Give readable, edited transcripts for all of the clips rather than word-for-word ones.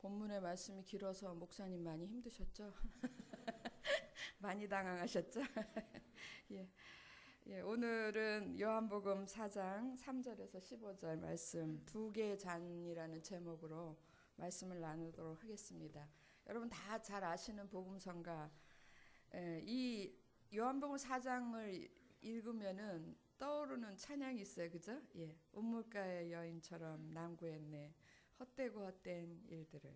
본문의 말씀이 길어서 목사님 많이 힘드셨죠? 많이 당황하셨죠? 예. 예, 오늘은 요한복음 4장 3절에서 15절 말씀 두 개의 잔이라는 제목으로 말씀을 나누도록 하겠습니다. 여러분 다 잘 아시는 복음서가 이 요한복음 4장을 읽으면은 떠오르는 찬양이 있어요. 그죠? 예. 우물가의 여인처럼 남구했네. 헛되고 헛된 일들을.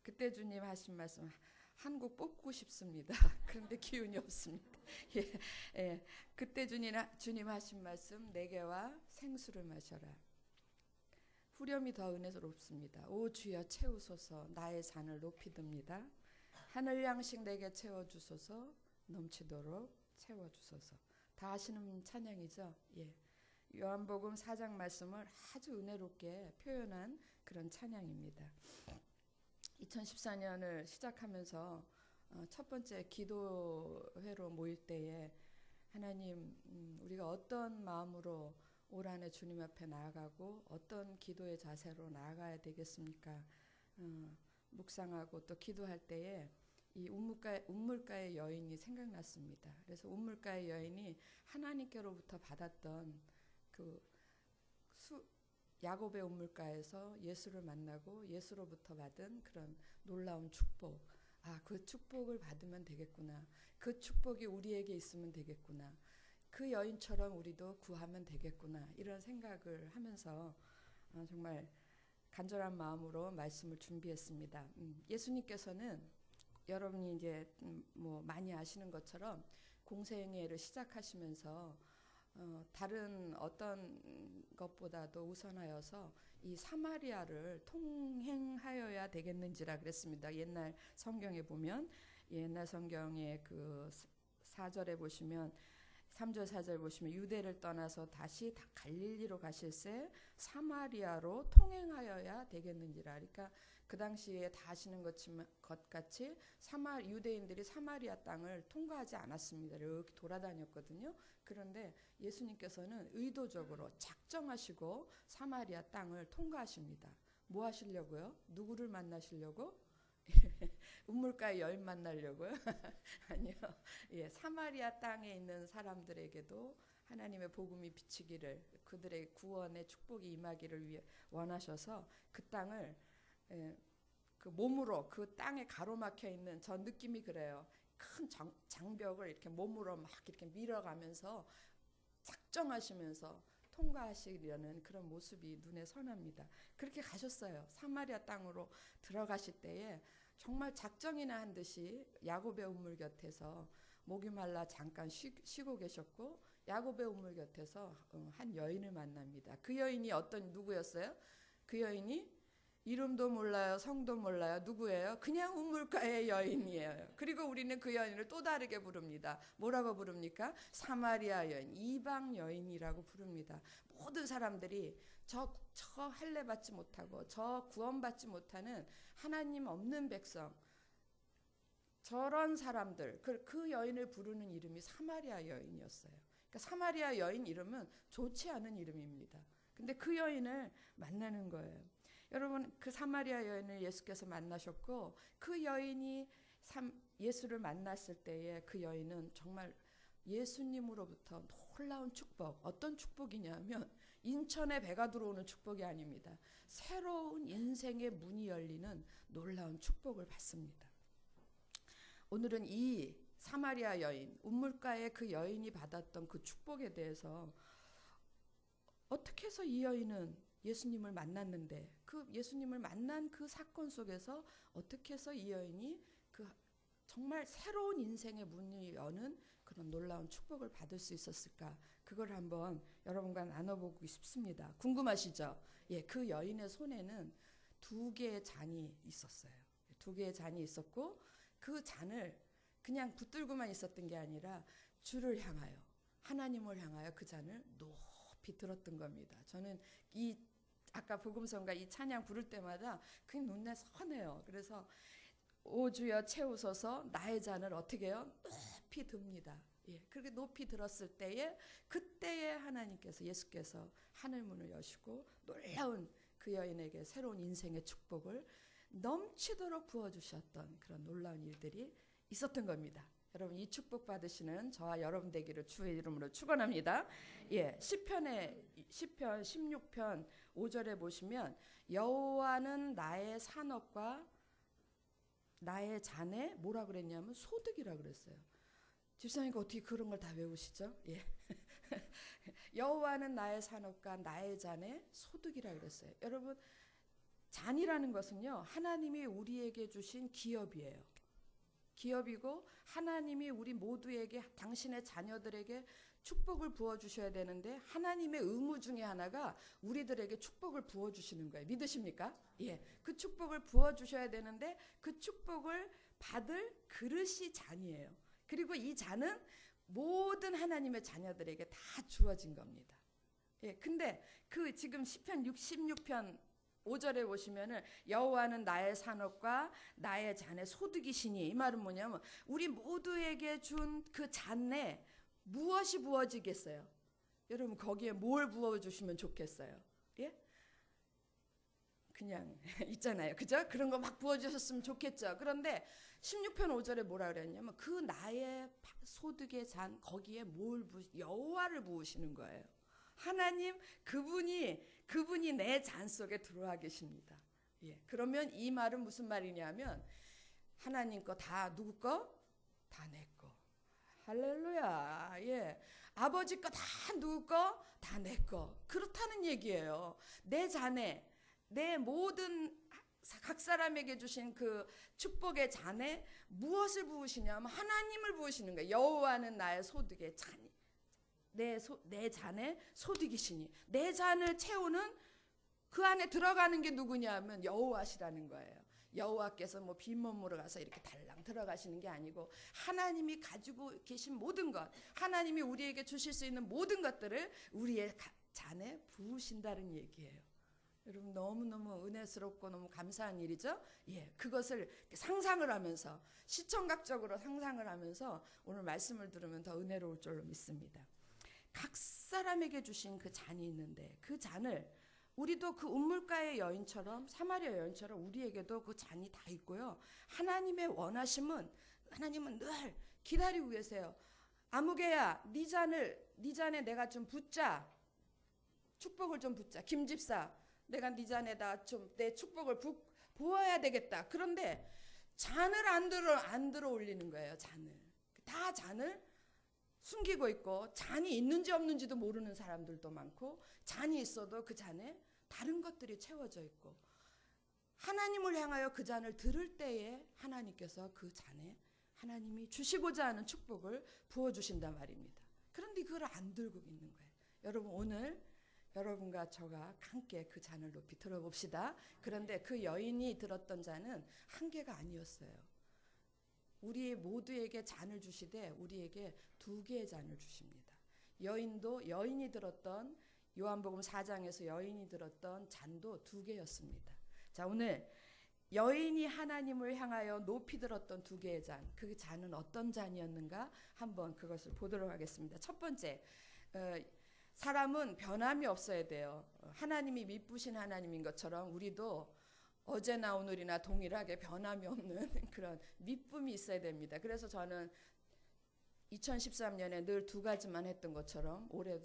그때 주님 하신 말씀 한 곡 뽑고 싶습니다. 그런데 기운이 없습니다. 예, 예. 그때 주님 하신 말씀 내게와 생수를 마셔라. 후렴이 더 은혜롭습니다. 오 주여 채우소서 나의 잔을 높이 듭니다. 하늘 양식 내게 채워주소서 넘치도록 채워주소서. 다 아시는 찬양이죠. 예. 요한복음 4장 말씀을 아주 은혜롭게 표현한 그런 찬양입니다. 2014년을 시작하면서 첫 번째 기도회로 모일 때에 하나님 우리가 어떤 마음으로 올 한해 주님 앞에 나아가고 어떤 기도의 자세로 나아가야 되겠습니까? 묵상하고 또 기도할 때에 이 운물가의 여인이 생각났습니다. 그래서 운물가의 여인이 하나님께로부터 받았던 그 야곱의 운물가에서 예수를 만나고 예수로부터 받은 그런 놀라운 축복. 그 축복을 받으면 되겠구나. 그 축복이 우리에게 있으면 되겠구나. 그 여인처럼 우리도 구하면 되겠구나. 이런 생각을 하면서 정말 간절한 마음으로 말씀을 준비했습니다. 예수님께서는 여러분이 이제 뭐 많이 아시는 것처럼 공생애를 시작하시면서 다른 어떤 것보다도 우선하여서 이 사마리아를 통행하여야 되겠는지라 그랬습니다. 옛날 성경에 보면 옛날 성경의 그 4절에 보시면 3절 4절 보시면 유대를 떠나서 다시 갈릴리로 가실새 사마리아로 통행하여야 되겠는지라. 그러니까 그 당시에 다 아시는 것 같이 유대인들이 사마리아 땅을 통과하지 않았습니다. 이렇게 돌아다녔거든요. 그런데 예수님께서는 의도적으로 작정하시고 사마리아 땅을 통과하십니다. 뭐 하시려고요? 누구를 만나시려고? 운물가의 여인 만나려고요? 아니요. 예, 사마리아 땅에 있는 사람들에게도 하나님의 복음이 비치기를, 그들의 구원의 축복이 임하기를 위해 원하셔서 그 땅을 그 몸으로 그 땅에 가로막혀 있는 저 느낌이 그래요. 큰 장벽을 이렇게 몸으로 막 이렇게 밀어가면서 작정하시면서 통과하시려는 그런 모습이 눈에 선합니다. 그렇게 가셨어요. 사마리아 땅으로 들어가실 때에 정말 작정이나 한 듯이 야곱의 우물 곁에서 목이 말라 잠깐 쉬고 계셨고 야곱의 우물 곁에서 한 여인을 만납니다. 그 여인이 누구였어요? 그 여인이 이름도 몰라요. 성도 몰라요. 누구예요? 그냥 우물가의 여인이에요. 그리고 우리는 그 여인을 또 다르게 부릅니다. 뭐라고 부릅니까? 사마리아 여인, 이방 여인이라고 부릅니다. 모든 사람들이 저 할례 받지 못하고 저 구원받지 못하는 하나님 없는 백성, 저런 사람들, 그 여인을 부르는 이름이 사마리아 여인이었어요. 그러니까 사마리아 여인 이름은 좋지 않은 이름입니다. 근데 그 여인을 만나는 거예요. 여러분 그 사마리아 여인을 예수께서 만나셨고 그 여인이 예수를 만났을 때에 그 여인은 정말 예수님으로부터 놀라운 축복, 어떤 축복이냐면 인천에 배가 들어오는 축복이 아닙니다. 새로운 인생의 문이 열리는 놀라운 축복을 받습니다. 오늘은 이 사마리아 여인, 운물가의 그 여인이 받았던 그 축복에 대해서 어떻게 해서 이 여인은 예수님을 만났는데 그 예수님을 만난 그 사건 속에서 어떻게 해서 이 여인이 그 정말 새로운 인생의 문을 여는 그런 놀라운 축복을 받을 수 있었을까? 그걸 한번 여러분과 나눠보고 싶습니다. 궁금하시죠? 예, 그 여인의 손에는 두 개의 잔이 있었어요. 두 개의 잔이 있었고 그 잔을 그냥 붙들고만 있었던 게 아니라 주를 향하여 하나님을 향하여 그 잔을 높이 들었던 겁니다. 저는 아까 복음성가 이 찬양 부를 때마다 그게 눈에 선해요. 그래서 오 주여 채우소서 나의 잔을 어떻게 해요? 높이 듭니다. 예, 그렇게 높이 들었을 때에 그때에 하나님께서 예수께서 하늘 문을 여시고 놀라운 그 여인에게 새로운 인생의 축복을 넘치도록 부어주셨던 그런 놀라운 일들이 있었던 겁니다. 여러분 이 축복 받으시는 저와 여러분 되기를 주의 이름으로 축원합니다. 예, 시편 16편 5절에 보시면 여호와는 나의 산업과 나의 잔에 뭐라 그랬냐면 소득이라 그랬어요. 집사님과 어떻게 그런 걸 다 외우시죠? 예. 여호와는 나의 산업과 나의 잔에 소득이라 그랬어요. 여러분 잔이라는 것은요 하나님이 우리에게 주신 기업이에요. 기업이고 하나님이 우리 모두에게 당신의 자녀들에게 축복을 부어주셔야 되는데 하나님의 의무 중에 하나가 우리들에게 축복을 부어주시는 거예요. 믿으십니까? 예, 그 축복을 부어주셔야 되는데 그 축복을 받을 그릇이 잔이에요. 그리고 이 잔은 모든 하나님의 자녀들에게 다 주어진 겁니다. 예, 근데 그 지금 시편 66편 5절에 보시면은 여호와는 나의 산업과 나의 잔의 소득이시니 이 말은 뭐냐면 우리 모두에게 준 그 잔에 무엇이 부어지겠어요? 여러분 거기에 뭘 부어주시면 좋겠어요? 예? 그냥 있잖아요. 그죠? 그런 거 막 부어주셨으면 좋겠죠. 그런데 16편 5절에 뭐라 그랬냐면 그 나의 소득의 잔 거기에 여호와를 부으시는 거예요. 하나님 그분이 내 잔 속에 들어와 계십니다. 예. 그러면 이 말은 무슨 말이냐면 하나님 거 다 누구 거? 다 내 거. 할렐루야. 예. 아버지 거 다 누구 거? 다 내 거. 그렇다는 얘기예요. 내 잔에 내 모든 각 사람에게 주신 그 축복의 잔에 무엇을 부으시냐면 하나님을 부으시는 거예요. 여호와는 나의 소득의 잔이 내 잔에 소득이시니 내 잔을 채우는 그 안에 들어가는 게 누구냐면 여호와시라는 거예요. 여호와께서 뭐 빈몸으로 가서 이렇게 달랑 들어가시는 게 아니고 하나님이 가지고 계신 모든 것, 하나님이 우리에게 주실 수 있는 모든 것들을 우리의 잔에 부으신다는 얘기예요. 여러분 너무너무 은혜스럽고 너무 감사한 일이죠. 예, 그것을 상상을 하면서 시청각적으로 상상을 하면서 오늘 말씀을 들으면 더 은혜로울 줄로 믿습니다. 각 사람에게 주신 그 잔이 있는데 그 잔을 우리도 그 운물가의 여인처럼 사마리아 여인처럼 우리에게도 그 잔이 다 있고요. 하나님의 원하심은 하나님은 늘 기다리고 계세요. 아무개야 네 잔에 내가 좀 붓자. 축복을 좀 붓자. 김집사 내가 네 잔에다 좀 내 축복을 부어야 되겠다. 그런데 잔을 안 들어 올리는 거예요. 잔을 숨기고 있고 잔이 있는지 없는지도 모르는 사람들도 많고 잔이 있어도 그 잔에 다른 것들이 채워져 있고 하나님을 향하여 그 잔을 들을 때에 하나님께서 그 잔에 하나님이 주시고자 하는 축복을 부어주신단 말입니다. 그런데 그걸 안 들고 있는 거예요. 여러분 오늘 여러분과 저가 함께 그 잔을 높이 들어봅시다. 그런데 그 여인이 들었던 잔은 한 개가 아니었어요. 우리 모두에게 잔을 주시되 우리에게 2개의 잔을 주십니다. 여인이 들었던 요한복음 4장에서 여인이 들었던 잔도 2개였습니다. 자, 오늘 여인이 하나님을 향하여 높이 들었던 2개의 잔, 그 잔은 어떤 잔이었는가 한번 그것을 보도록 하겠습니다. 첫 번째, 사람은 변함이 없어야 돼요. 하나님이 미쁘신 하나님인 것처럼 우리도 어제나 오늘이나 동일하게 변함이 없는 그런 미쁨이 있어야 됩니다. 그래서 저는 2013년에 늘 2가지만 했던 것처럼 올해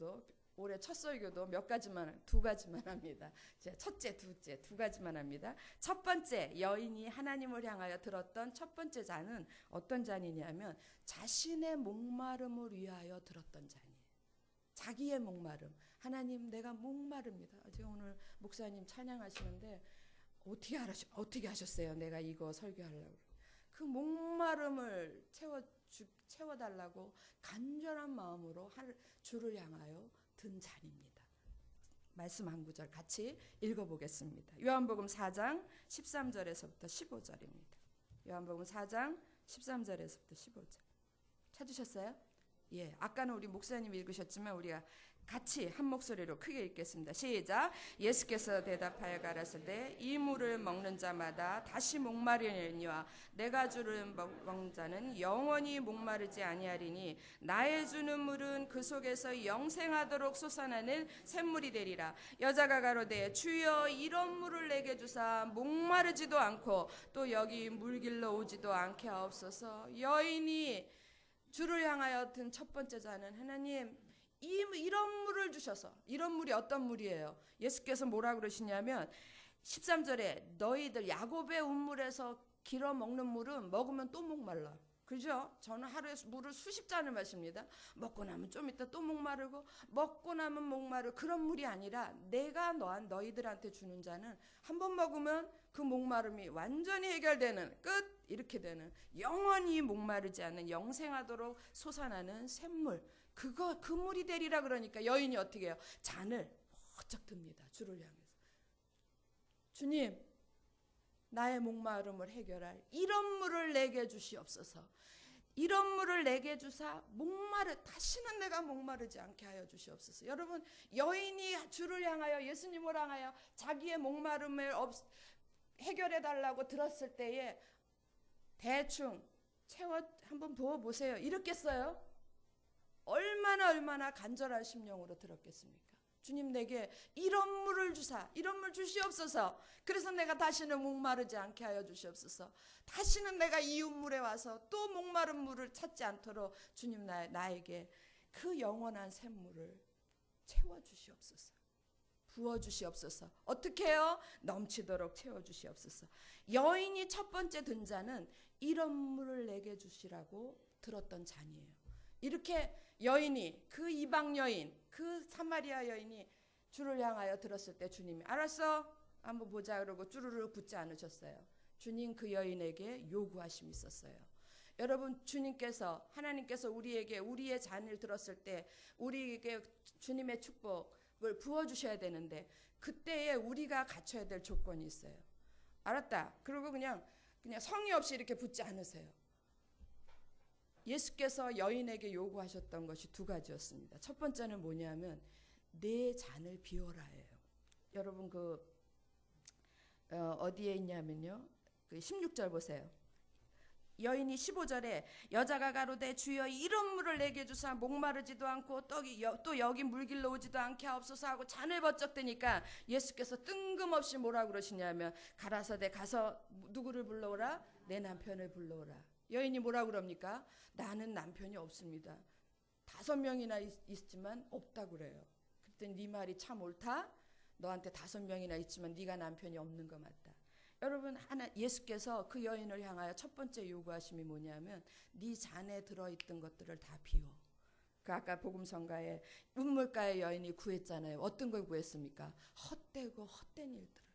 첫 설교도 2가지만 합니다. 첫째, 둘째 2가지만 합니다. 첫 번째 여인이 하나님을 향하여 들었던 첫 번째 잔은 어떤 잔이냐면 자신의 목마름을 위하여 들었던 잔이에요. 자기의 목마름. 하나님 내가 목마릅니다. 지금 오늘 목사님 찬양하시는데 어떻게 하셨어요? 내가 이거 설교하려고. 그 목마름을 채워달라고 간절한 마음으로 주를 향하여 든 잔입니다. 말씀 한 구절 같이 읽어보겠습니다. 요한복음 4장 13절에서부터 15절입니다. 요한복음 4장 13절에서부터 15절. 찾으셨어요? 예, 아까는 우리 목사님이 읽으셨지만 우리가 같이 한 목소리로 크게 읽겠습니다. 시작. 예수께서 대답하여 가라사대 이 물을 먹는 자마다 다시 목마르니와 내가 주는 먹는 자는 영원히 목마르지 아니하리니 나의 주는 물은 그 속에서 영생하도록 솟아나는 샘물이 되리라. 여자가 가로되 주여 이런 물을 내게 주사 목마르지도 않고 또 여기 물길로 오지도 않게 하옵소서. 여인이 주를 향하여 든 첫 번째 자는 하나님 이런 물을 주셔서, 이런 물이 어떤 물이에요? 예수께서 뭐라 그러시냐면 13절에 너희들 야곱의 운물에서 길어 먹는 물은 먹으면 또 목말라. 그죠? 저는 하루에 물을 수십 잔을 마십니다. 먹고 나면 좀 이따 또 목마르고 먹고 나면 목마르고 그런 물이 아니라 내가 너희들한테 주는 자는 한 번 먹으면 그 목마름이 완전히 해결되는 끝 이렇게 되는 영원히 목마르지 않는 영생하도록 솟아나는 샘물 그 물이 되리라. 그러니까 여인이 어떻게 해요? 잔을 번쩍 듭니다. 주를 향해서 주님 나의 목마름을 해결할 이런 물을 내게 주시옵소서. 이런 물을 내게 주사 다시는 내가 목마르지 않게 하여 주시옵소서. 여러분 여인이 주를 향하여 예수님을 향하여 자기의 목마름을 해결해 달라고 들었을 때에 대충 한번 부어보세요. 이렇겠어요? 얼마나 간절한 심령으로 들었겠습니까? 주님 내게 이런 물을 주사 이런 물 주시옵소서. 그래서 내가 다시는 목마르지 않게 하여 주시옵소서. 다시는 내가 이웃물에 와서 또 목마른 물을 찾지 않도록 주님 나에게 그 영원한 샘물을 채워주시옵소서. 부어주시옵소서. 어떻게 해요? 넘치도록 채워주시옵소서. 여인이 첫 번째 든 잔은 이런 물을 내게 주시라고 들었던 잔이에요. 이렇게 여인이 그 이방 여인 그 사마리아 여인이 주를 향하여 들었을 때 주님이 알았어 한번 보자 그러고 쭈루루 붙지 않으셨어요. 주님 그 여인에게 요구하심이 있었어요. 여러분 하나님께서 우리에게 우리의 잔을 들었을 때 우리에게 주님의 축복을 부어주셔야 되는데 그때에 우리가 갖춰야 될 조건이 있어요. 알았다. 그리고 그냥 성의 없이 이렇게 붙지 않으세요. 예수께서 여인에게 요구하셨던 것이 두 가지였습니다. 첫 번째는 뭐냐면 내 잔을 비워라예요. 여러분 어디에 있냐면요. 그 16절 보세요. 여인이 15절에 여자가 가로되 주여 이런 물을 내게 주사 목마르지도 않고 또 여기 물길로 오지도 않게 하옵소서 하고 잔을 번쩍 드니까 예수께서 뜬금없이 뭐라 그러시냐면 가라사대 가서 누구를 불러오라? 내 남편을 불러오라. 여인이 뭐라 그럽니까? 나는 남편이 없습니다. 5명이나 있지만 없다 그래요. 그랬더니 네 말이 참 옳다. 너한테 5명이나 있지만 네가 남편이 없는 거 맞다. 여러분 예수께서 그 여인을 향하여 첫 번째 요구하심이 뭐냐면 네 잔에 들어있던 것들을 다 비워. 그 아까 복음성가에 운물가의 여인이 구했잖아요. 어떤 걸 구했습니까? 헛되고 헛된 일들을.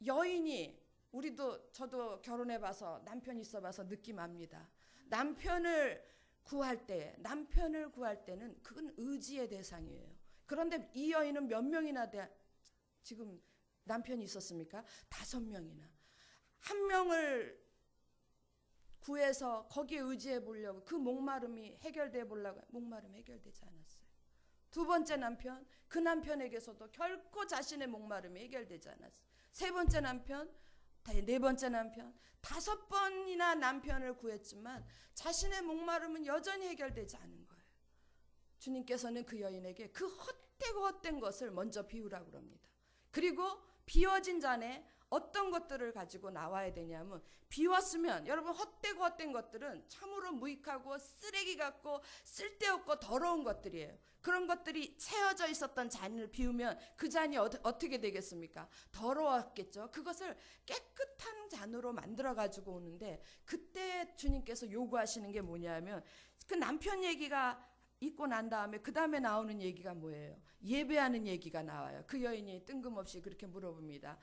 여인이 저도 결혼해봐서 남편 있어봐서 느낌 압니다. 남편을 구할 때는 그건 의지의 대상이에요. 그런데 이 여인은 몇 명이나 지금 남편이 있었습니까? 5명이나. 한 명을 구해서 거기에 의지해 보려고 그 목마름이 해결돼 보려고 목마름 해결되지 않았어요. 두 번째 남편, 그 남편에게서도 결코 자신의 목마름이 해결되지 않았어요. 세 번째 남편, 네 번째 남편, 5번이나 남편을 구했지만 자신의 목마름은 여전히 해결되지 않은 거예요. 주님께서는 그 여인에게 그 헛되고 헛된 것을 먼저 비우라고 그럽니다. 그리고 비워진 잔에 어떤 것들을 가지고 나와야 되냐면 비웠으면 여러분 헛되고 헛된 것들은 참으로 무익하고 쓰레기 같고 쓸데없고 더러운 것들이에요. 그런 것들이 채워져 있었던 잔을 비우면 그 잔이 어떻게 되겠습니까? 더러웠겠죠. 그것을 깨끗한 잔으로 만들어 가지고 오는데 그때 주님께서 요구하시는 게 뭐냐면 그 남편 얘기가 있고 난 다음에 그 다음에 나오는 얘기가 뭐예요? 예배하는 얘기가 나와요. 그 여인이 뜬금없이 그렇게 물어봅니다.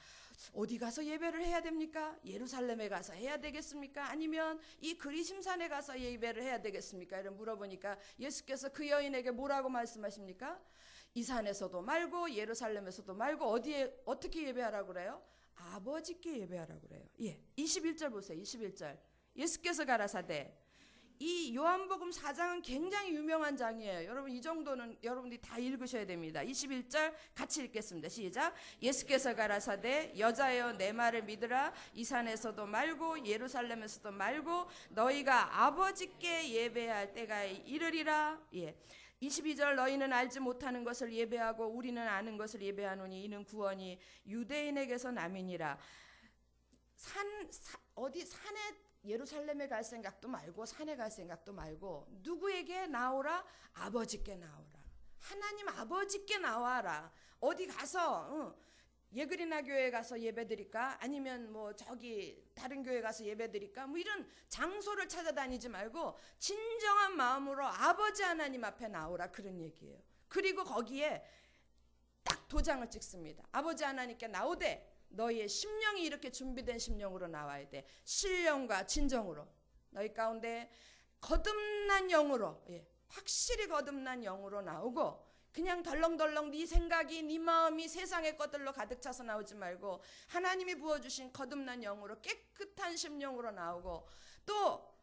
어디 가서 예배를 해야 됩니까? 예루살렘에 가서 해야 되겠습니까? 아니면 이 그리심산에 가서 예배를 해야 되겠습니까? 이런 물어보니까 예수께서 그 여인에게 뭐라고 말씀하십니까? 이 산에서도 말고 예루살렘에서도 말고 어디에 어떻게 예배하라고 그래요? 아버지께 예배하라고 그래요. 예, 21절 보세요. 21절. 예수께서 가라사대 이 요한복음 4장은 굉장히 유명한 장이에요. 여러분 이 정도는 여러분들이 다 읽으셔야 됩니다. 21절 같이 읽겠습니다. 시작. 예수께서 가라사대 여자여 내 말을 믿으라. 이 산에서도 말고 예루살렘에서도 말고 너희가 아버지께 예배할 때가 이르리라. 22절 너희는 알지 못하는 것을 예배하고 우리는 아는 것을 예배하노니 이는 구원이 유대인에게서 남이니라. 어디 산에 예루살렘에 갈 생각도 말고 산에 갈 생각도 말고 누구에게 나오라? 아버지께 나오라. 하나님 아버지께 나와라. 어디 가서 예그리나 교회 가서 예배드릴까? 아니면 뭐 저기 다른 교회 가서 예배드릴까? 뭐 이런 장소를 찾아다니지 말고 진정한 마음으로 아버지 하나님 앞에 나오라, 그런 얘기예요. 그리고 거기에 딱 도장을 찍습니다. 아버지 하나님께 나오되 너희의 심령이 이렇게 준비된 심령으로 나와야 돼. 신령과 진정으로 너희 가운데 거듭난 영으로, 확실히 거듭난 영으로 나오고, 그냥 덜렁덜렁 네 생각이 네 마음이 세상의 것들로 가득 차서 나오지 말고 하나님이 부어주신 거듭난 영으로 깨끗한 심령으로 나오고, 또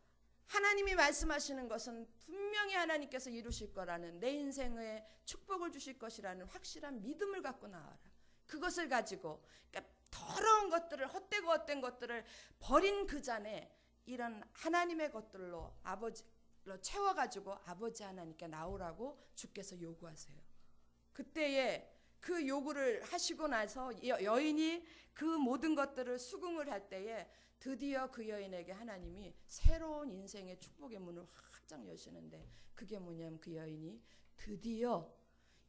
하나님이 말씀하시는 것은 분명히 하나님께서 이루실 거라는, 내 인생에 축복을 주실 것이라는 확실한 믿음을 갖고 나와라. 그것을 가지고, 그러니까 더러운 것들을, 헛되고 헛된 것들을 버린 그 잔에 이런 하나님의 것들로 아버지로 채워가지고 아버지 하나님께 나오라고 주께서 요구하세요. 그때에 그 요구를 하시고 나서 여인이 그 모든 것들을 수긍을 할 때에 드디어 그 여인에게 하나님이 새로운 인생의 축복의 문을 활짝 여시는데, 그게 뭐냐면 그 여인이 드디어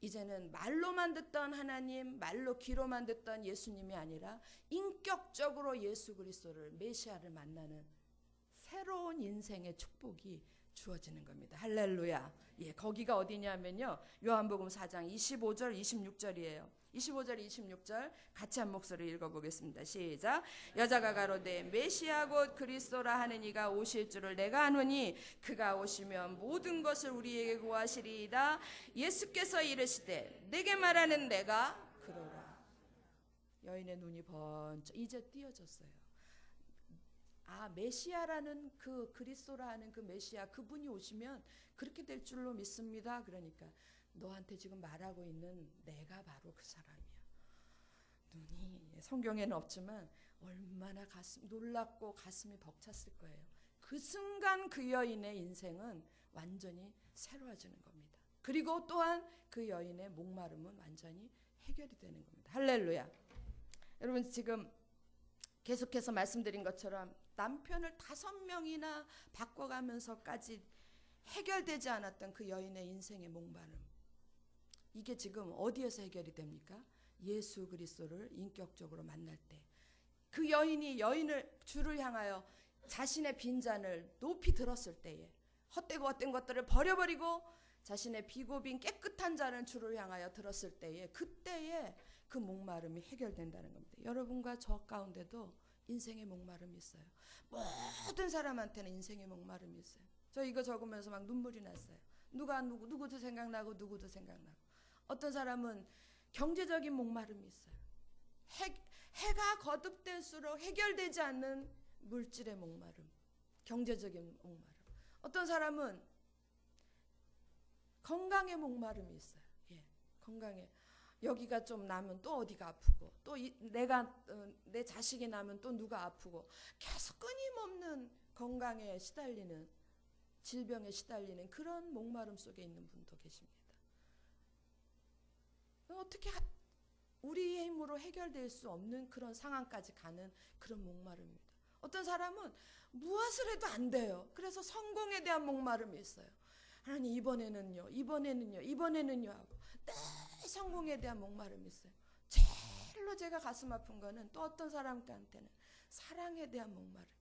이제는 말로만 듣던 하나님, 말로 귀로만 듣던 예수님이 아니라 인격적으로 예수 그리스도를, 메시아를 만나는 새로운 인생의 축복이 주어지는 겁니다. 할렐루야. 거기가 어디냐면요, 요한복음 4장 25절 26절이에요. 25절 26절 같이 한 목소리 읽어보겠습니다. 시작. 여자가 가로되 메시아 곧 그리스도라 하는 이가 오실 줄을 내가 아노니 그가 오시면 모든 것을 우리에게 구하시리이다. 예수께서 이르시되 내게 말하는 내가 그러라. 여인의 눈이 번쩍 이제 띄어졌어요. 아, 메시아라는 그 그리스도라 하는 그 메시아, 그분이 오시면 그렇게 될 줄로 믿습니다. 그러니까 너한테 지금 말하고 있는 내가 바로 그 사람이야. 눈이 성경에는 없지만 얼마나 놀랍고 가슴이 벅찼을 거예요. 그 순간 그 여인의 인생은 완전히 새로워지는 겁니다. 그리고 또한 그 여인의 목마름은 완전히 해결이 되는 겁니다. 할렐루야. 여러분 지금 계속해서 말씀드린 것처럼 남편을 5명이나 바꿔가면서까지 해결되지 않았던 그 여인의 인생의 목마름, 이게 지금 어디에서 해결이 됩니까? 예수 그리스도를 인격적으로 만날 때. 그 여인이 주를 향하여 자신의 빈잔을 높이 들었을 때에, 헛되고 헛된 것들을 버려버리고 자신의 비고 빈 깨끗한 잔을 주를 향하여 들었을 때에, 그때에 그 목마름이 해결된다는 겁니다. 여러분과 저 가운데도 인생의 목마름이 있어요. 모든 사람한테는 인생의 목마름이 있어요. 저 이거 적으면서 막 눈물이 났어요. 누구도 생각나고 누구도 생각나고. 어떤 사람은 경제적인 목마름이 있어요. 해가 거듭될수록 해결되지 않는 물질의 목마름, 경제적인 목마름. 어떤 사람은 건강의 목마름이 있어요. 건강에 여기가 좀 나면 또 어디가 아프고, 또 내 자식이 나면 또 누가 아프고, 계속 끊임없는 건강에 시달리는, 질병에 시달리는 그런 목마름 속에 있는 분도 계십니다. 어떻게 우리의 힘으로 해결될 수 없는 그런 상황까지 가는 그런 목마름입니다. 어떤 사람은 무엇을 해도 안 돼요. 그래서 성공에 대한 목마름이 있어요. 하나님 이번에는요 하고 늘 성공에 대한 목마름이 있어요. 제일로 제가 가슴 아픈 거는 또 어떤 사람한테는 사랑에 대한 목마름이에요.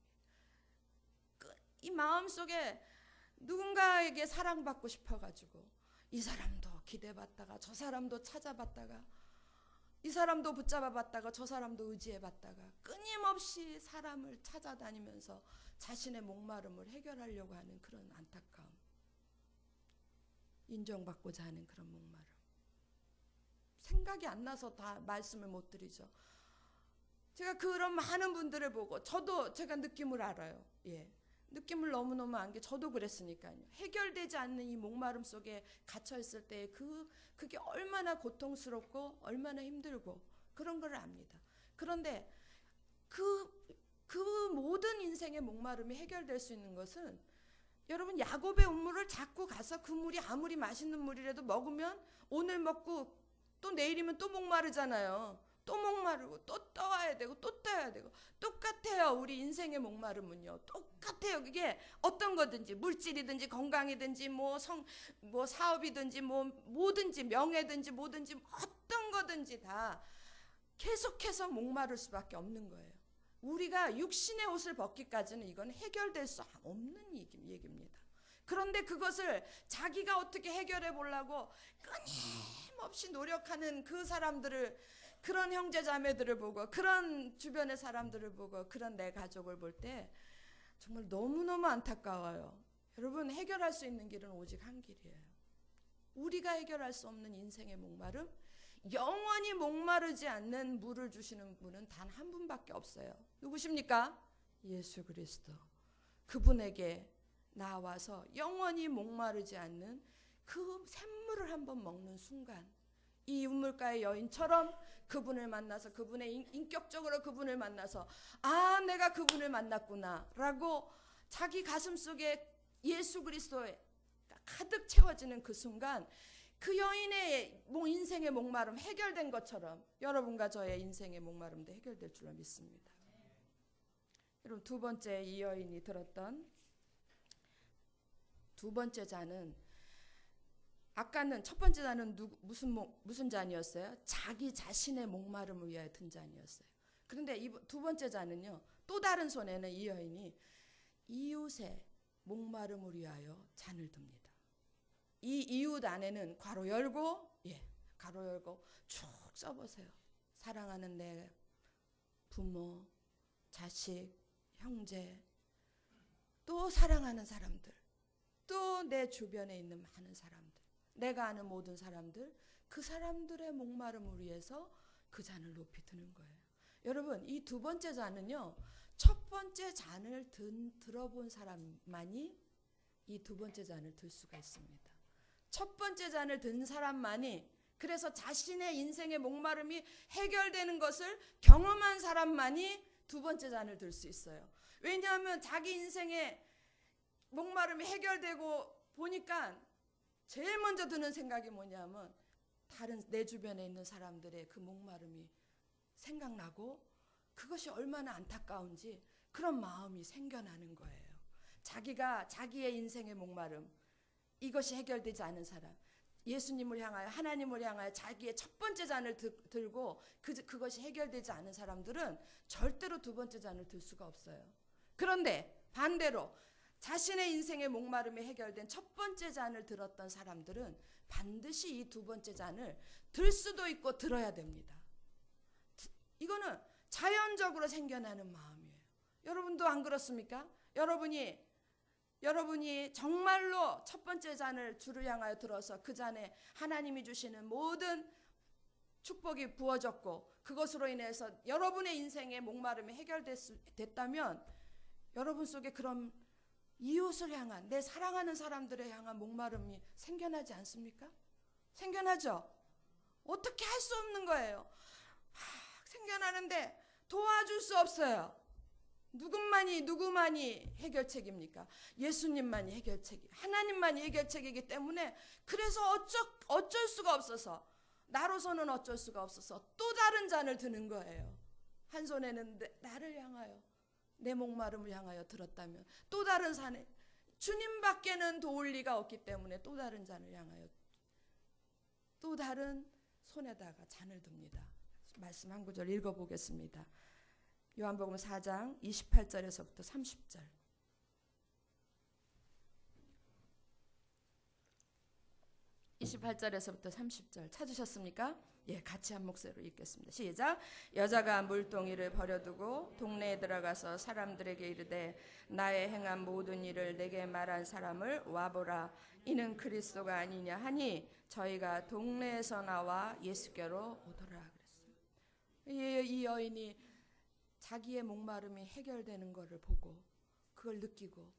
이 마음속에 누군가에게 사랑받고 싶어가지고 이 사람도 기대받다가 저 사람도 찾아봤다가 이 사람도 붙잡아봤다가 저 사람도 의지해봤다가 끊임없이 사람을 찾아다니면서 자신의 목마름을 해결하려고 하는 그런 안타까움, 인정받고자 하는 그런 목마름. 생각이 안 나서 다 말씀을 못 드리죠. 제가 그런 많은 분들을 보고 제가 느낌을 알아요. 느낌을 너무너무 안 게 저도 그랬으니까요. 해결되지 않는 이 목마름 속에 갇혀 있을 때 그게 얼마나 고통스럽고 얼마나 힘들고 그런 걸 압니다. 그런데 그 모든 인생의 목마름이 해결될 수 있는 것은 여러분 야곱의 우물을 자꾸 가서 그 물이 아무리 맛있는 물이라도 먹으면 오늘 먹고 또 내일이면 또 목마르잖아요. 또 목마르고 또 떠와야 되고 또 떠야 되고 똑같아요. 우리 인생의 목마름은요. 똑같아요. 그게 어떤 거든지 물질이든지 건강이든지 뭐 사업이든지 뭐 뭐든지 명예든지 뭐든지 어떤 거든지 다 계속해서 목마를 수밖에 없는 거예요. 우리가 육신의 옷을 벗기까지는 이건 해결될 수 없는 얘기입니다. 그런데 그것을 자기가 어떻게 해결해 보려고 끊임없이 노력하는 그 사람들을, 그런 형제자매들을 보고 그런 주변의 사람들을 보고 그런 내 가족을 볼 때 정말 너무너무 안타까워요. 여러분, 해결할 수 있는 길은 오직 한 길이에요. 우리가 해결할 수 없는 인생의 목마름, 영원히 목마르지 않는 물을 주시는 분은 단 한 분밖에 없어요. 누구십니까? 예수 그리스도. 그분에게 나와서 영원히 목마르지 않는 그 샘물을 한번 먹는 순간, 이 우물가의 여인처럼 그분을 만나서, 그분의 인격적으로 그분을 만나서 아, 내가 그분을 만났구나 라고 자기 가슴 속에 예수 그리스도에 가득 채워지는 그 순간, 그 여인의 인생의 목마름 해결된 것처럼 여러분과 저의 인생의 목마름도 해결될 줄로 믿습니다. 여러분, 두 번째 이 여인이 들었던 두 번째 잔은, 아까는 첫 번째 잔은 무슨 잔이었어요? 자기 자신의 목마름을 위하여 든 잔이었어요. 그런데 두 번째 잔은요, 또 다른 손에는 이 여인이 이웃의 목마름을 위하여 잔을 듭니다. 이 이웃 안에는 괄호 열고 쭉 써보세요. 사랑하는 내 부모, 자식, 형제, 또 사랑하는 사람들, 또 내 주변에 있는 많은 사람들, 내가 아는 모든 사람들, 그 사람들의 목마름을 위해서 그 잔을 높이 드는 거예요. 여러분, 이 두 번째 잔은요, 첫 번째 잔을 들어본 사람만이 이 두 번째 잔을 들 수가 있습니다. 첫 번째 잔을 든 사람만이, 그래서 자신의 인생의 목마름이 해결되는 것을 경험한 사람만이 두 번째 잔을 들 수 있어요. 왜냐하면 자기 인생의 목마름이 해결되고 보니까 제일 먼저 드는 생각이 뭐냐면 다른 내 주변에 있는 사람들의 그 목마름이 생각나고 그것이 얼마나 안타까운지 그런 마음이 생겨나는 거예요. 자기가 자기의 인생의 목마름, 이것이 해결되지 않은 사람, 예수님을 향하여, 하나님을 향하여 자기의 첫 번째 잔을 들고 그것이 해결되지 않은 사람들은 절대로 두 번째 잔을 들 수가 없어요. 그런데 반대로 자신의 인생의 목마름이 해결된 첫 번째 잔을 들었던 사람들은 반드시 이 두 번째 잔을 들 수도 있고 들어야 됩니다. 이거는 자연적으로 생겨나는 마음이에요. 여러분도 안 그렇습니까? 여러분이 정말로 첫 번째 잔을 주를 향하여 들어서 그 잔에 하나님이 주시는 모든 축복이 부어졌고 그것으로 인해서 여러분의 인생의 목마름이 해결됐다면 여러분 속에 그런 이웃을 향한, 내 사랑하는 사람들을 향한 목마름이 생겨나지 않습니까? 생겨나죠? 어떻게 할 수 없는 거예요. 막 생겨나는데 도와줄 수 없어요. 누구만이 해결책입니까? 예수님만이 해결책이, 하나님만이 해결책이기 때문에, 그래서 어쩔 수가 없어서, 나로서는 어쩔 수가 없어서 또 다른 잔을 드는 거예요. 한 손에는 나를 향하여, 내 목마름을 향하여 들었다면 또 다른 잔에, 주님밖에는 도울 리가 없기 때문에 또 다른 잔을 향하여, 또 다른 손에다가 잔을 듭니다. 말씀 한 구절 읽어보겠습니다. 요한복음 4장 28절에서부터 30절. 28절에서부터 30절 찾으셨습니까? 예, 같이 한 목소리로 읽겠습니다. 시작. 여자가 물동이를 버려두고 동네에 들어가서 사람들에게 이르되 나의 행한 모든 일을 내게 말한 사람을 와보라. 이는 그리스도가 아니냐 하니 저희가 동네에서 나와 예수께로 오더라 그랬어요. 이 여인이 자기의 목마름이 해결되는 것을 보고 그걸 느끼고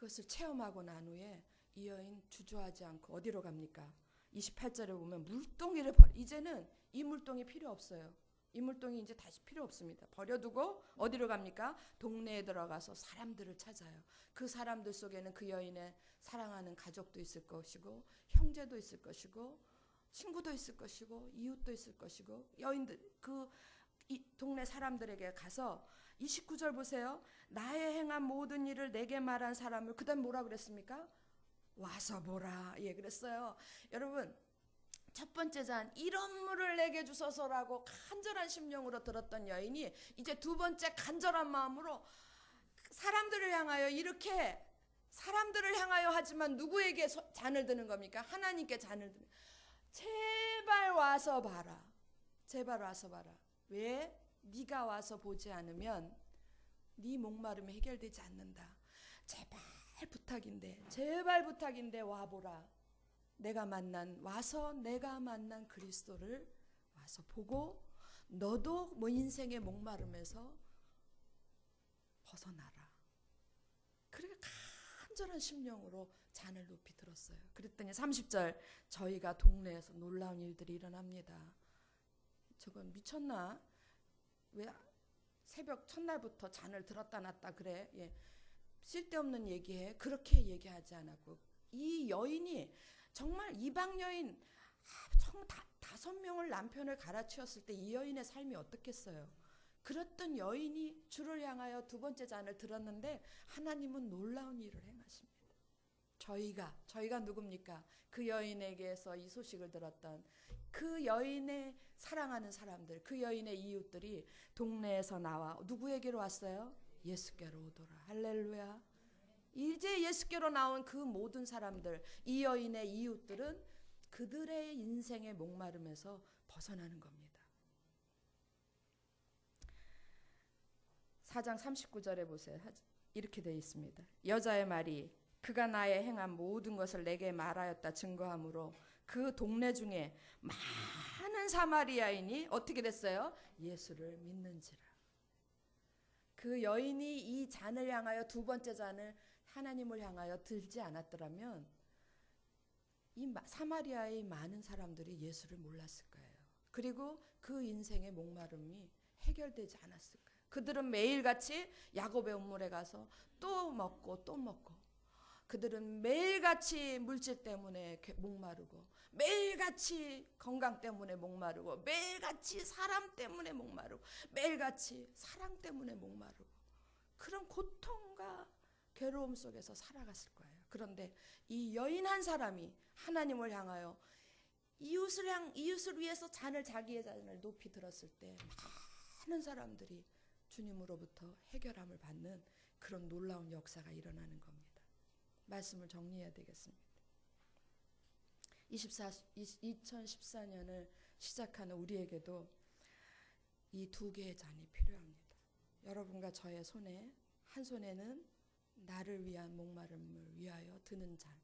그것을 체험하고 난 후에 이 여인 주저하지 않고 어디로 갑니까? 28절에 보면 물동이를 이제는 이 물동이 필요 없어요. 이 물동이 이제 다시 필요 없습니다. 버려두고 어디로 갑니까? 동네에 들어가서 사람들을 찾아요. 그 사람들 속에는 그 여인의 사랑하는 가족도 있을 것이고 형제도 있을 것이고 친구도 있을 것이고 이웃도 있을 것이고 여인들 이 동네 사람들에게 가서 29절 보세요. 나의 행한 모든 일을 내게 말한 사람을 그다음 뭐라 그랬습니까? 와서 보라. 예, 그랬어요. 여러분 첫 번째 잔 이런 물을 내게 주소서라고 간절한 심령으로 들었던 여인이 이제 두 번째 간절한 마음으로 사람들을 향하여 이렇게 사람들을 향하여 하지만 누구에게 잔을 드는 겁니까? 하나님께 잔을 드는. 제발 와서 봐라. 제발 와서 봐라. 왜? 네가 와서 보지 않으면 네 목마름이 해결되지 않는다. 제발 부탁인데 제발 부탁인데 와보라. 내가 만난 그리스도를 와서 보고 너도 뭐 인생의 목마름에서 벗어나라. 그렇게 간절한 심령으로 잔을 높이 들었어요. 그랬더니 30절 저희가 동네에서 놀라운 일들이 일어납니다. 저건 미쳤나? 왜 새벽 첫날부터 잔을 들었다 놨다 그래? 예. 쓸데없는 얘기해. 그렇게 얘기하지 않았고 이 여인이 정말 이방 여인 정말 5명을 남편을 갈아치웠을 때 이 여인의 삶이 어떻겠어요? 그랬던 여인이 주를 향하여 두 번째 잔을 들었는데 하나님은 놀라운 일을 행하십니다. 저희가 누굽니까? 그 여인에게서 이 소식을 들었던 그 여인의 사랑하는 사람들, 그 여인의 이웃들이 동네에서 나와 누구에게로 왔어요? 예수께로 오더라. 할렐루야. 이제 예수께로 나온 그 모든 사람들, 이 여인의 이웃들은 그들의 인생의 목마름에서 벗어나는 겁니다. 4장 39절에 보세요. 이렇게 되어 있습니다. 여자의 말이 그가 나의 행한 모든 것을 내게 말하였다 증거하므로 그 동네 중에 많은 사마리아인이 어떻게 됐어요? 예수를 믿는지라. 그 여인이 이 잔을 향하여 두 번째 잔을 하나님을 향하여 들지 않았더라면 이 사마리아의 많은 사람들이 예수를 몰랐을 거예요. 그리고 그 인생의 목마름이 해결되지 않았을 거예요. 그들은 매일같이 야곱의 운물에 가서 또 먹고 또 먹고 그들은 매일같이 물질 때문에 목마르고 매일같이 건강 때문에 목마르고 매일같이 사람 때문에 목마르고 매일같이 사랑 때문에 목마르고 그런 고통과 괴로움 속에서 살아갔을 거예요. 그런데 이 여인 한 사람이 하나님을 향하여 이웃을 위해서 자기의 잔을 높이 들었을 때 많은 사람들이 주님으로부터 해결함을 받는 그런 놀라운 역사가 일어나는 겁니다. 말씀을 정리해야 되겠습니다. 2014년을 시작하는 우리에게도 이 두 개의 잔이 필요합니다. 여러분과 저의 손에 한 손에는 나를 위한 목마름을 위하여 드는 잔.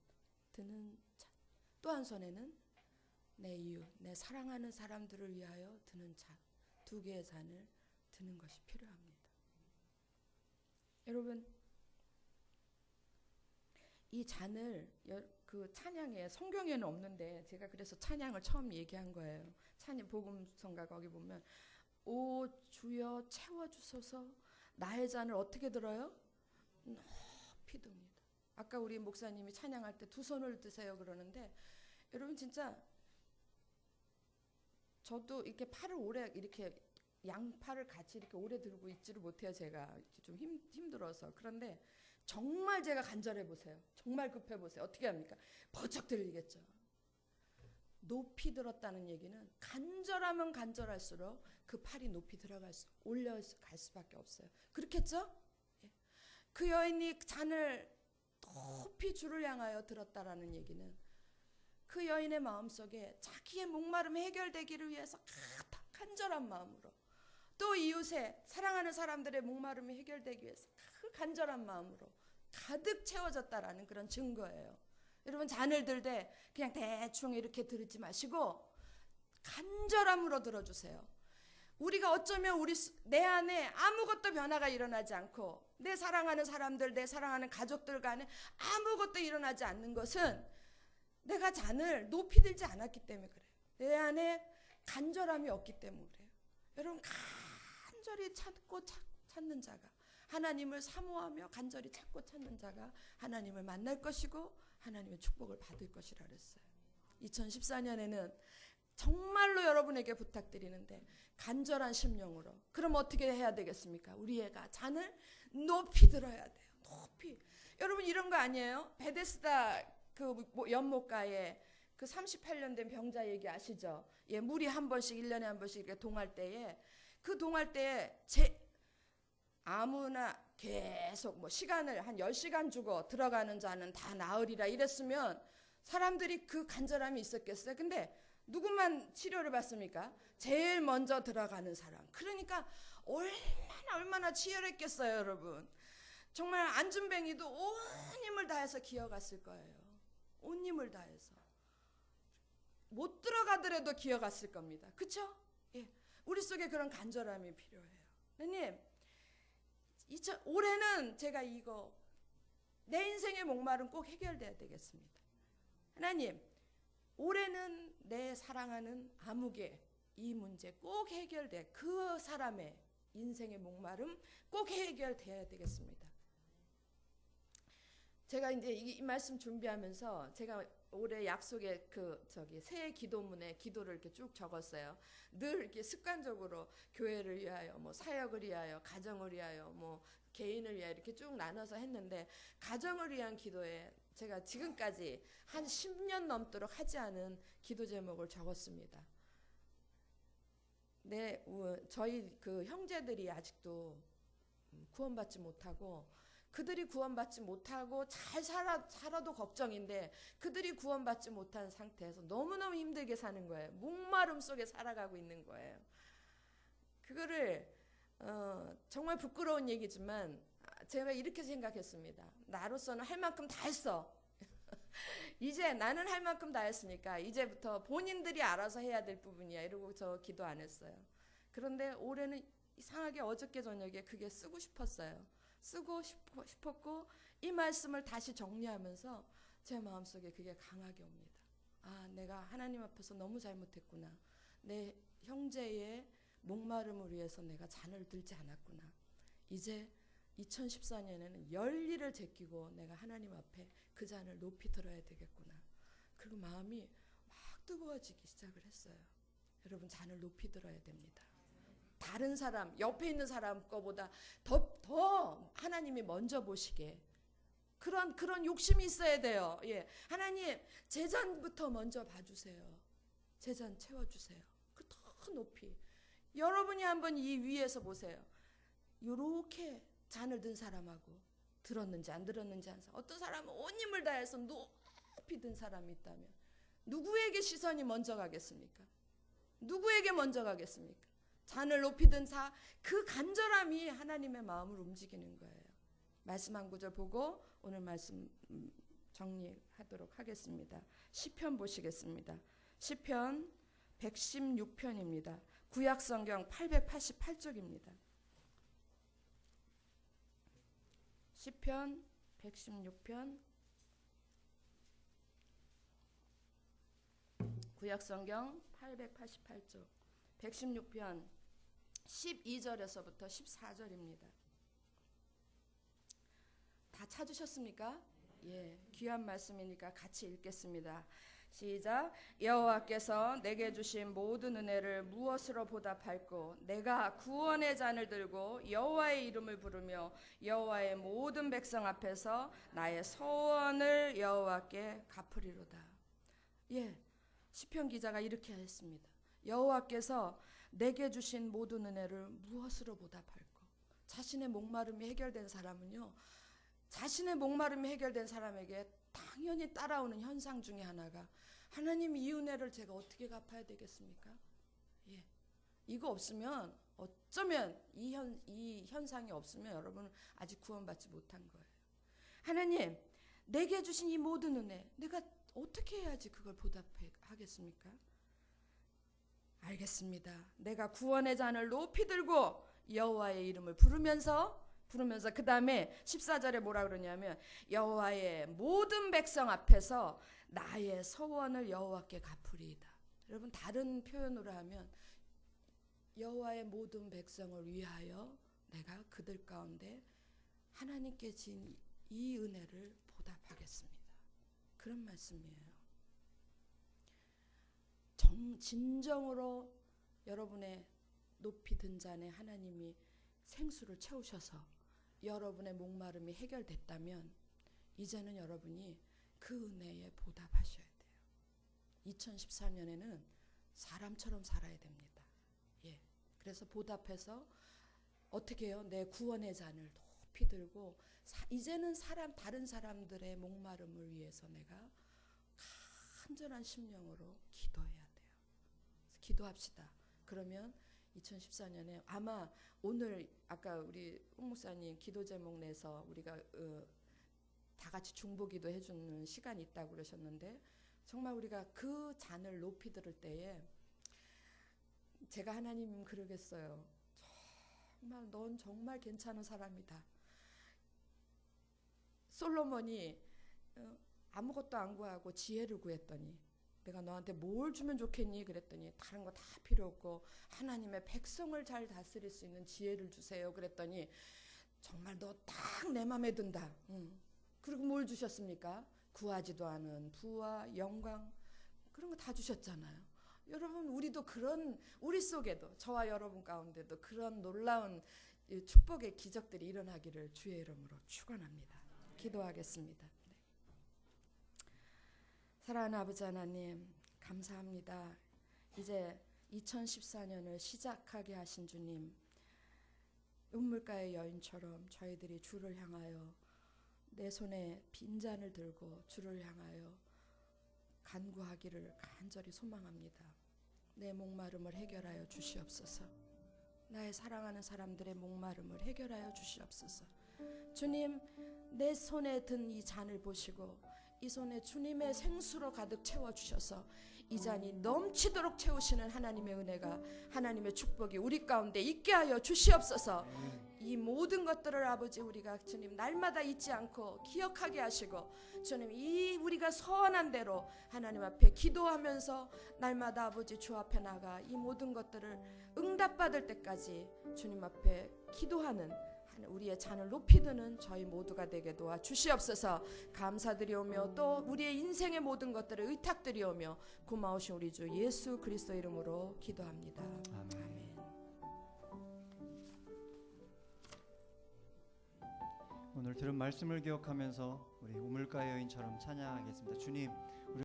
또 한 손에는 내 이웃, 내 사랑하는 사람들을 위하여 드는 잔. 두 개의 잔을 드는 것이 필요합니다. 여러분, 이 잔을 그 찬양에 성경에는 없는데 제가 그래서 찬양을 처음 얘기한 거예요. 찬양 복음성가 거기 보면 오 주여 채워주소서 나의 잔을 어떻게 들어요? 높이 듭니다. 아까 우리 목사님이 찬양할 때 두 손을 드세요 그러는데 여러분 진짜 저도 이렇게 팔을 오래 이렇게 양팔을 같이 이렇게 오래 들고 있지를 못해요. 제가 좀 힘들어서. 그런데 정말 제가 간절해 보세요. 정말 급해 보세요. 어떻게 합니까? 버쩍 들리겠죠. 높이 들었다는 얘기는 간절하면 간절할수록 그 팔이 높이 올려갈 수밖에 없어요. 그렇겠죠? 그 여인이 잔을 높이 주를 향하여 들었다라는 얘기는 그 여인의 마음속에 자기의 목마름이 해결되기를 위해서 간절한 마음으로 또 이웃의 사랑하는 사람들의 목마름이 해결되기 위해서 그 간절한 마음으로 가득 채워졌다라는 그런 증거예요. 여러분 잔을 들 때 그냥 대충 이렇게 들지 마시고 간절함으로 들어주세요. 우리가 어쩌면 내 안에 아무것도 변화가 일어나지 않고 내 사랑하는 사람들, 내 사랑하는 가족들 간에 아무것도 일어나지 않는 것은 내가 잔을 높이 들지 않았기 때문에 그래요. 내 안에 간절함이 없기 때문에 그래요. 여러분, 간절히 찾고 찾는 자가, 하나님을 사모하며 간절히 찾고 찾는 자가 하나님을 만날 것이고 하나님의 축복을 받을 것이라 그랬어요. 2014년에는 정말로 여러분에게 부탁드리는데 간절한 심령으로. 그럼 어떻게 해야 되겠습니까? 우리 애가 잔을 높이 들어야 돼요. 높이. 여러분, 이런 거 아니에요? 베데스다 그 연못가에 그 38년 된 병자 얘기 아시죠? 예, 물이 한 번씩 1년에 한 번씩 이렇게 동할 때에, 그 동할 때에 아무나 계속 시간을 한 10시간 주고 들어가는 자는 다 나으리라 이랬으면 사람들이 그 간절함이 있었겠어요? 근데 누구만 치료를 받습니까? 제일 먼저 들어가는 사람. 그러니까 얼마나 치열했겠어요, 여러분. 정말 안준뱅이도 온 힘을 다해서 기어갔을 거예요. 온 힘을 다해서. 못 들어가더라도 기어갔을 겁니다. 그렇죠? 예. 우리 속에 그런 간절함이 필요해요. 하나님, 올해는 제가 내 인생의 목마름 꼭 해결돼야 되겠습니다. 하나님, 올해는 내 사랑하는 아무개 이 문제 꼭 해결돼. 그 사람의 인생의 목마름 꼭 해결돼야 되겠습니다. 제가 이제 이 말씀 준비하면서 제가 올해 약속에 새해 기도문에 기도를 이렇게 쭉 적었어요. 늘 이렇게 습관적으로 교회를 위하여, 사역을 위하여, 가정을 위하여, 개인을 위하여 이렇게 쭉 나눠서 했는데, 가정을 위한 기도에 제가 지금까지 한 10년 넘도록 하지 않은 기도 제목을 적었습니다. 저희 그 형제들이 아직도 구원받지 못하고, 그들이 구원받지 못하고 잘 살아도 걱정인데 그들이 구원받지 못한 상태에서 너무너무 힘들게 사는 거예요. 목마름 속에 살아가고 있는 거예요. 그거를 정말 부끄러운 얘기지만 제가 이렇게 생각했습니다. 나로서는 할 만큼 다 했어. 이제 나는 할 만큼 다 했으니까 이제부터 본인들이 알아서 해야 될 부분이야. 이러고 저 기도 안 했어요. 그런데 올해는 이상하게 어저께 저녁에 그게 쓰고 싶었어요. 쓰고 싶었고 이 말씀을 다시 정리하면서 제 마음속에 그게 강하게 옵니다. 아, 내가 하나님 앞에서 너무 잘못했구나. 내 형제의 목마름을 위해서 내가 잔을 들지 않았구나. 이제 2014년에는 열일을 제끼고 내가 하나님 앞에 그 잔을 높이 들어야 되겠구나. 그리고 마음이 막 뜨거워지기 시작을 했어요. 여러분, 잔을 높이 들어야 됩니다. 다른 사람, 옆에 있는 사람 거보다 더 하나님이 먼저 보시게 그런 욕심이 있어야 돼요. 예, 하나님, 제 잔부터 먼저 봐주세요. 제 잔 채워주세요. 그 더 높이. 여러분이 한번 이 위에서 보세요. 요렇게 잔을 든 사람하고 들었는지 안 들었는지 한 사람, 어떤 사람은 온 힘을 다해서 높이 든 사람이 있다면 누구에게 시선이 먼저 가겠습니까? 누구에게 먼저 가겠습니까? 잔을 높이 든 그 간절함이 하나님의 마음을 움직이는 거예요. 말씀 한 구절 보고 오늘 말씀 정리하도록 하겠습니다. 시편 보시겠습니다. 시편 116편입니다. 구약성경 888쪽입니다. 시편 116편 구약성경 888쪽 116편 12절에서부터 14절입니다. 다 찾으셨습니까? 예, 귀한 말씀이니까 같이 읽겠습니다. 시작. 여호와께서 내게 주신 모든 은혜를 무엇으로 보답할꼬? 내가 구원의 잔을 들고 여호와의 이름을 부르며 여호와의 모든 백성 앞에서 나의 소원을 여호와께 갚으리로다. 예, 시편 기자가 이렇게 했습니다. 여호와께서 내게 주신 모든 은혜를 무엇으로 보답할꼬? 자신의 목마름이 해결된 사람은요, 자신의 목마름이 해결된 사람에게 당연히 따라오는 현상 중에 하나가, 하나님, 이 은혜를 제가 어떻게 갚아야 되겠습니까? 예, 이거 없으면, 어쩌면 이 현상이 없으면 여러분은 아직 구원받지 못한 거예요. 하나님, 내게 주신 이 모든 은혜 내가 어떻게 해야지 그걸 보답하겠습니까? 알겠습니다. 내가 구원의 잔을 높이 들고 여호와의 이름을 부르면서 그 다음에 14절에 뭐라 그러냐면 여호와의 모든 백성 앞에서 나의 서원을 여호와께 갚으리이다. 여러분 다른 표현으로 하면 여호와의 모든 백성을 위하여 내가 그들 가운데 하나님께 진 이 은혜를 보답하겠습니다. 그런 말씀이에요. 진정으로 여러분의 높이 든 잔에 하나님이 생수를 채우셔서 여러분의 목마름이 해결됐다면 이제는 여러분이 그 은혜에 보답하셔야 돼요. 2014년에는 사람처럼 살아야 됩니다. 예. 그래서 보답해서 어떻게 해요? 내 구원의 잔을 높이 들고 이제는 다른 사람들의 목마름을 위해서 내가 간절한 심령으로 기도해야 돼요. 기도합시다. 그러면 2014년에 아마 오늘 아까 우리 홍 목사님 기도 제목 내서 우리가 다 같이 중보기도 해주는 시간이 있다고 그러셨는데 정말 우리가 그 잔을 높이 들을 때에 제가 하나님 그러겠어요. 정말 넌 정말 괜찮은 사람이다. 솔로몬이 아무것도 안 구하고 지혜를 구했더니 내가 너한테 뭘 주면 좋겠니? 그랬더니 다른 거 다 필요 없고 하나님의 백성을 잘 다스릴 수 있는 지혜를 주세요. 그랬더니 정말 너 딱 내 맘에 든다. 그리고 뭘 주셨습니까? 구하지도 않은 부와 영광 그런 거 다 주셨잖아요. 여러분 우리도 우리 속에도 저와 여러분 가운데도 그런 놀라운 축복의 기적들이 일어나기를 주의 이름으로 축원합니다. 기도하겠습니다. 네. 사랑하는 아버지 하나님 감사합니다. 이제 2014년을 시작하게 하신 주님 운물가의 여인처럼 저희들이 주를 향하여 내 손에 빈잔을 들고 주를 향하여 간구하기를 간절히 소망합니다. 내 목마름을 해결하여 주시옵소서. 나의 사랑하는 사람들의 목마름을 해결하여 주시옵소서. 주님 내 손에 든 이 잔을 보시고 이 손에 주님의 생수로 가득 채워주셔서 이 잔이 넘치도록 채우시는 하나님의 은혜가 하나님의 축복이 우리 가운데 있게 하여 주시옵소서. 이 모든 것들을 아버지 우리가 주님 날마다 잊지 않고 기억하게 하시고 주님 이 우리가 서원한 대로 하나님 앞에 기도하면서 날마다 아버지 주 앞에 나가 이 모든 것들을 응답받을 때까지 주님 앞에 기도하는 우리의 잔을 높이 드는 저희 모두가 되게 도와 주시옵소서. 감사드리오며 또 우리의 인생의 모든 것들을 의탁드리오며 고마우신 우리 주 예수 그리스도 이름으로 기도합니다. 아멘. 오늘 들은 말씀을 기억하면서 우리 우물가의 여인처럼 찬양하겠습니다. 주님